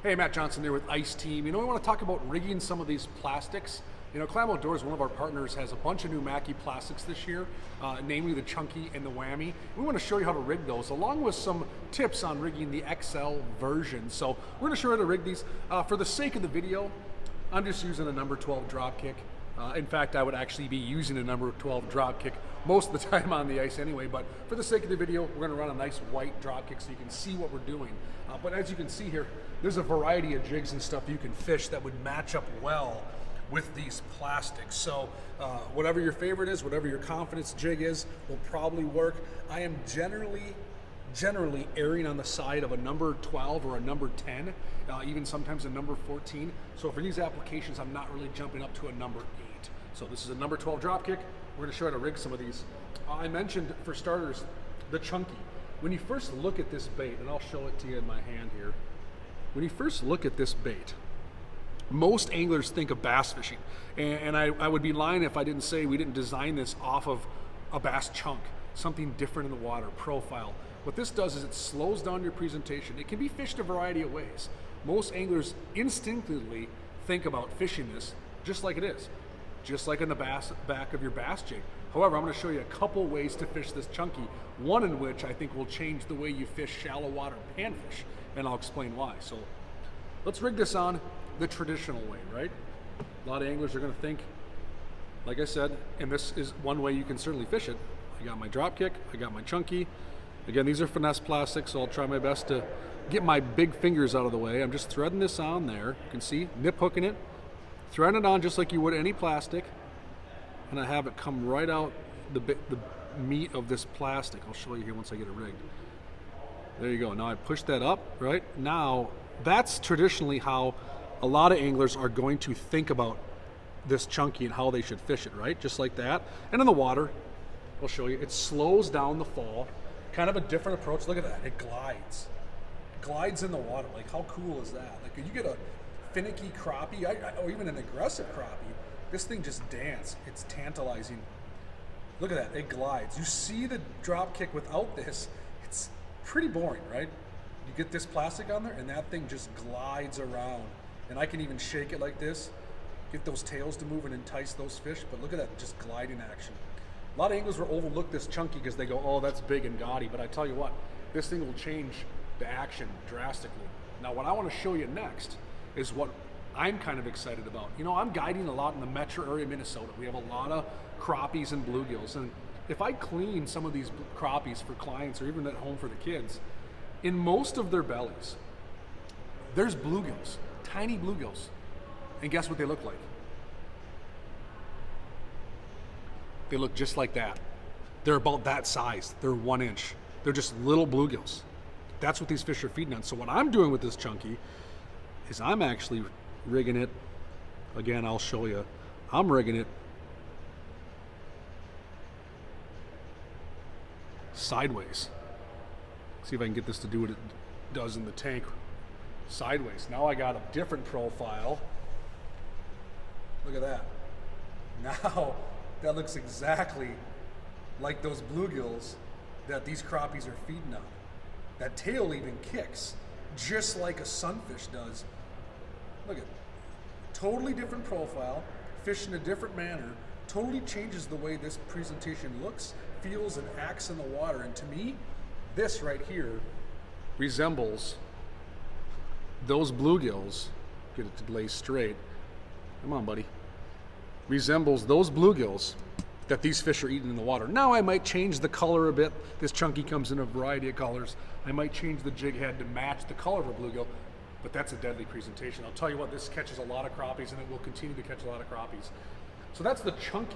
Hey, Matt Johnson there with Ice Team. You know, we want to talk about rigging some of these plastics. You know, Clam Outdoors, one of our partners, has a bunch of new Maki plastics this year, namely the Chunki and the Wammi. We want to show you how to rig those, along with some tips on rigging the XL version. So we're going to show you how to rig these. For the sake of the video, I'm just using a number 12 Dropkick. In fact, I would actually be using a number 12 Dropkick most of the time on the ice anyway, but for the sake of the video, we're gonna run a nice white Dropkick so you can see what we're doing. But as you can see here, there's a variety of jigs and stuff you can fish that would match up well with these plastics. So whatever your favorite is, whatever your confidence jig is, will probably work. I am generally erring on the side of a number 12 or a number 10, even sometimes a number 14. So for these applications, I'm not really jumping up to a number 8. So this is a number 12 Dropkick. We're gonna show you how to rig some of these. I mentioned, for starters, the Chunki. When you first look at this bait, and I'll show it to you in my hand here. When you first look at this bait, most anglers think of bass fishing. And I would be lying if I didn't say we didn't design this off of a bass chunk, something different in the water, profile. What this does is it slows down your presentation. It can be fished a variety of ways. Most anglers instinctively think about fishing this just like it is, just like in the back of your bass jig. However, I'm going to show you a couple ways to fish this Chunki, one in which I think will change the way you fish shallow water panfish, and I'll explain why. So let's rig this on the traditional way, right? A lot of anglers are going to think, like I said, and this is one way you can certainly fish it. I got my Dropkick, I got my Chunki. Again, these are finesse plastics, so I'll try my best to get my big fingers out of the way. I'm just threading this on there. You can see, nip hooking it, threading it on just like you would any plastic, and I have it come right out the meat of this plastic. I'll show you here once I get it rigged. There you go. Now I push that up, right? Now, that's traditionally how a lot of anglers are going to think about this Chunki and how they should fish it, right? Just like that. And in the water, I'll show you, it slows down the fall. Kind of a different approach. Look at that, it glides. It glides in the water. Like, how cool is that? Like, you get a finicky crappie, or even an aggressive crappie, this thing just dances. It's tantalizing. Look at that, it glides. You see the Dropkick without this, it's pretty boring, right? You get this plastic on there, and that thing just glides around. And I can even shake it like this, get those tails to move and entice those fish, but look at that, just gliding action. A lot of anglers will overlook this Chunki because they go, oh, that's big and gaudy, but I tell you what, this thing will change the action drastically. Now, what I want to show you next is what I'm kind of excited about. You know, I'm guiding a lot in the metro area of Minnesota. We have a lot of crappies and bluegills, and if I clean some of these crappies for clients or even at home for the kids, in most of their bellies, there's bluegills, tiny bluegills, and guess what they look like? They look just like that. They're about that size. They're 1 inch. They're just little bluegills. That's what these fish are feeding on. So what I'm doing with this Chunki is I'm actually rigging it. Again, I'll show you. I'm rigging it sideways. See if I can get this to do what it does in the tank. Sideways. Now I got a different profile. Look at that. Now, that looks exactly like those bluegills that these crappies are feeding on. That tail even kicks, just like a sunfish does. Look at it. Totally different profile, fish in a different manner, totally changes the way this presentation looks, feels, and acts in the water. And to me, this right here resembles those bluegills. Get it to lay straight. Come on, buddy. Resembles those bluegills that these fish are eating in the water. Now I might change the color a bit. This Chunki comes in a variety of colors. I might change the jig head to match the color of a bluegill, but that's a deadly presentation. I'll tell you what, this catches a lot of crappies, and it will continue to catch a lot of crappies. So that's the Chunki.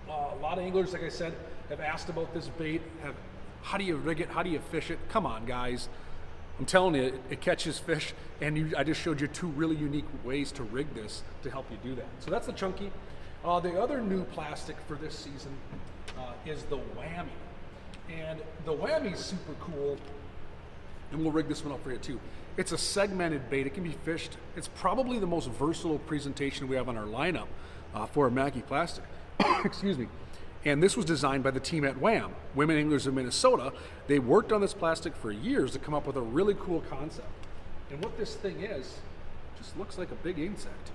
A lot of anglers, like I said, have asked about this bait. How do you rig it? How do you fish it? Come on, guys. I'm telling you, it catches fish, and I just showed you 2 really unique ways to rig this to help you do that. So that's the Chunki. The other new plastic for this season is the Whammy. And the Whammy's super cool, and we'll rig this one up for you too. It's a segmented bait. It can be fished. It's probably the most versatile presentation we have on our lineup for a Maki plastic. Excuse me. And this was designed by the team at WHAM, Women Anglers of Minnesota. They worked on this plastic for years to come up with a really cool concept. And what this thing is, just looks like a big insect.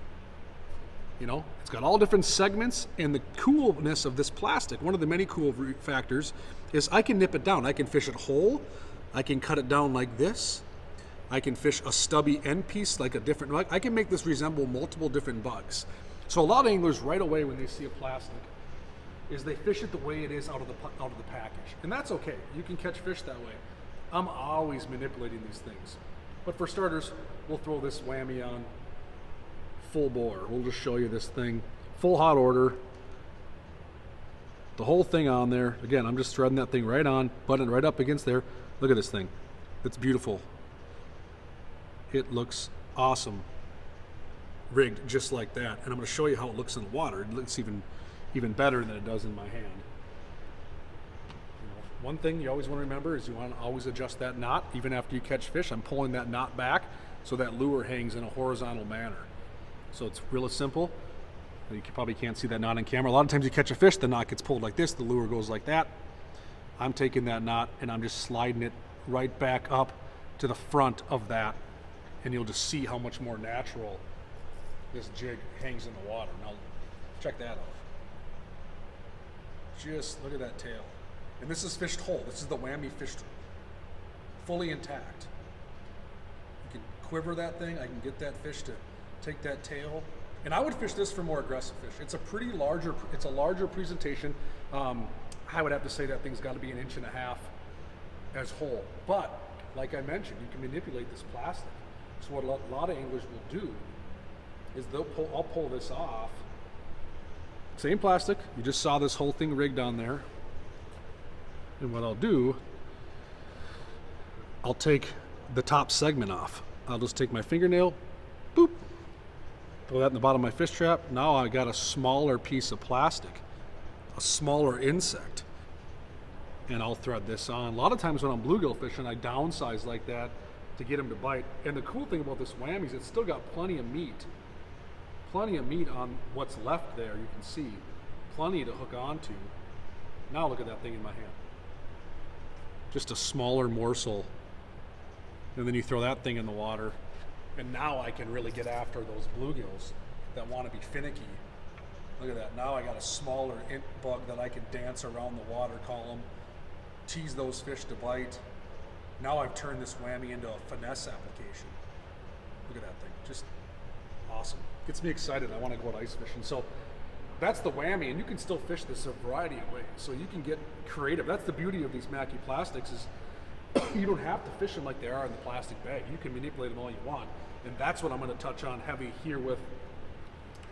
You know, it's got all different segments, and the coolness of this plastic, one of the many cool factors, is I can nip it down. I can fish it whole, I can cut it down like this, I can fish a stubby end piece like a different bug. I can make this resemble multiple different bugs. So a lot of anglers right away when they see a plastic is they fish it the way it is out of the package. And that's okay, you can catch fish that way. I'm always manipulating these things. But for starters, we'll throw this whammy on full bore. We'll just show you this thing, full hot order. The whole thing on there. Again, I'm just threading that thing right on, button it right up against there. Look at this thing, it's beautiful. It looks awesome, rigged just like that. And I'm gonna show you how it looks in the water. It looks even better than it does in my hand. One thing you always want to remember is you want to always adjust that knot. Even after you catch fish, I'm pulling that knot back so that lure hangs in a horizontal manner. So it's really simple. You probably can't see that knot on camera. A lot of times you catch a fish, the knot gets pulled like this, the lure goes like that. I'm taking that knot and I'm just sliding it right back up to the front of that, and you'll just see how much more natural this jig hangs in the water. Now check that out. Just look at that tail. And this is fished whole. This is the whammy fished fully intact. You can quiver that thing. I can get that fish to take that tail. And I would fish this for more aggressive fish. It's a larger presentation. I would have to say that thing's got to be 1.5 inches as whole. But like I mentioned, you can manipulate this plastic. So what a lot of anglers will do is I'll pull this off. Same plastic. You just saw this whole thing rigged on there. And what I'll do, I'll take the top segment off. I'll just take my fingernail, boop, throw that in the bottom of my fish trap. Now I got a smaller piece of plastic, a smaller insect, and I'll thread this on. A lot of times when I'm bluegill fishing, I downsize like that to get them to bite. And the cool thing about this whammy is it's still got plenty of meat on what's left there. You can see plenty to hook onto. Now look at that thing in my hand. Just a smaller morsel, and then you throw that thing in the water, and now I can really get after those bluegills that want to be finicky. Look at that. Now I got a smaller bug that I can dance around the water column, tease those fish to bite. Now I've turned this whammy into a finesse application. Look at that thing, just awesome. Gets me excited. I want to go out ice fishing. So that's the whammy, and you can still fish this a variety of ways. So you can get creative. That's the beauty of these Maki plastics is you don't have to fish them like they are in the plastic bag. You can manipulate them all you want. And that's what I'm going to touch on heavy here with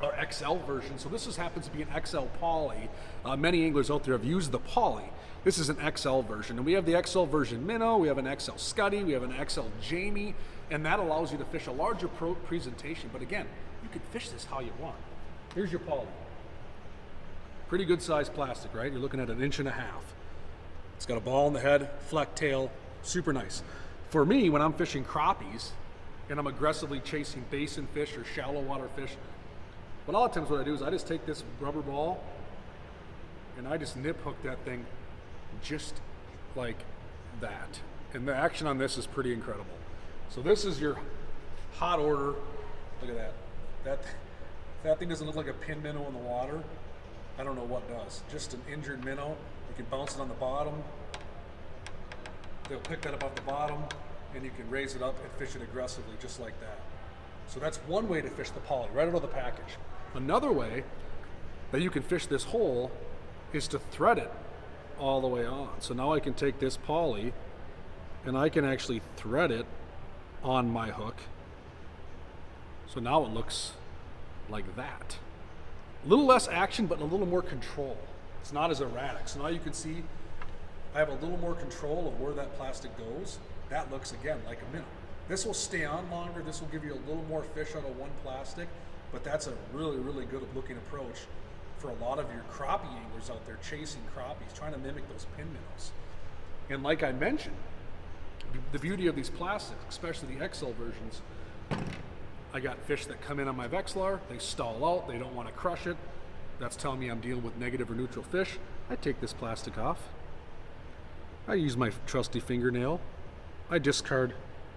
our XL version. So this happens to be an XL poly. Many anglers out there have used the poly. This is an XL version. And we have the XL version minnow, we have an XL Scuddy, we have an XL Jamie, and that allows you to fish a larger presentation. But again, you can fish this how you want. Here's your poly. Pretty good sized plastic, right? You're looking at 1.5 inches. It's got a ball in the head, fleck tail, super nice. For me, when I'm fishing crappies and I'm aggressively chasing basin fish or shallow water fish, but a lot of times what I do is I just take this rubber ball and I just nip hook that thing just like that. And the action on this is pretty incredible. So this is your hot order. Look at that. That thing doesn't look like a pin minnow in the water. I don't know what does. Just an injured minnow. You can bounce it on the bottom. They'll pick that up off the bottom, and you can raise it up and fish it aggressively just like that. So that's one way to fish the poly, right out of the package. Another way that you can fish this hole is to thread it all the way on. So now I can take this poly and I can actually thread it on my hook. So now it looks like that. A little less action, but a little more control. It's not as erratic. So now you can see I have a little more control of where that plastic goes. That looks, again, like a minnow. This will stay on longer. This will give you a little more fish out of one plastic, but that's a really, really good looking approach for a lot of your crappie anglers out there chasing crappies, trying to mimic those pin minnows. And like I mentioned, the beauty of these plastics, especially the XL versions, I got fish that come in on my Vexilar, they stall out, they don't want to crush it. That's telling me I'm dealing with negative or neutral fish. I take this plastic off. I use my trusty fingernail. I discard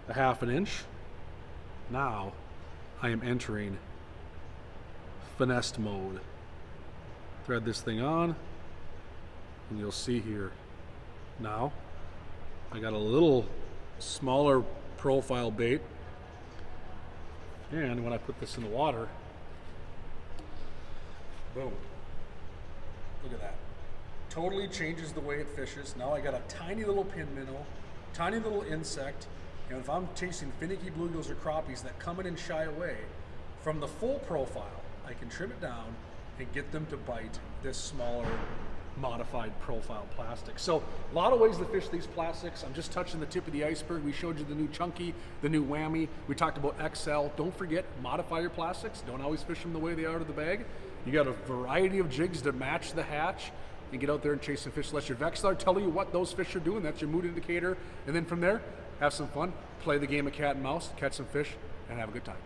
a 1/2 inch, Now I am entering finessed mode. Thread this thing on, and you'll see here. Now I got a little smaller profile bait, and when I put this in the water, boom, look at that. Totally changes the way it fishes. Now I got a tiny little pin minnow, tiny little insect, and if I'm chasing finicky bluegills or crappies that come in and shy away, from the full profile, I can trim it down and get them to bite this smaller modified profile plastic. So a lot of ways to fish these plastics. I'm just touching the tip of the iceberg. We showed you the new Chunky, the new Whammy. We talked about XL. Don't forget, modify your plastics. Don't always fish them the way they are out of the bag. You got a variety of jigs to match the hatch and get out there and chase some fish. Let your Vexlar tell you what those fish are doing. That's your mood indicator. And then from there, have some fun, play the game of cat and mouse, catch some fish, and have a good time.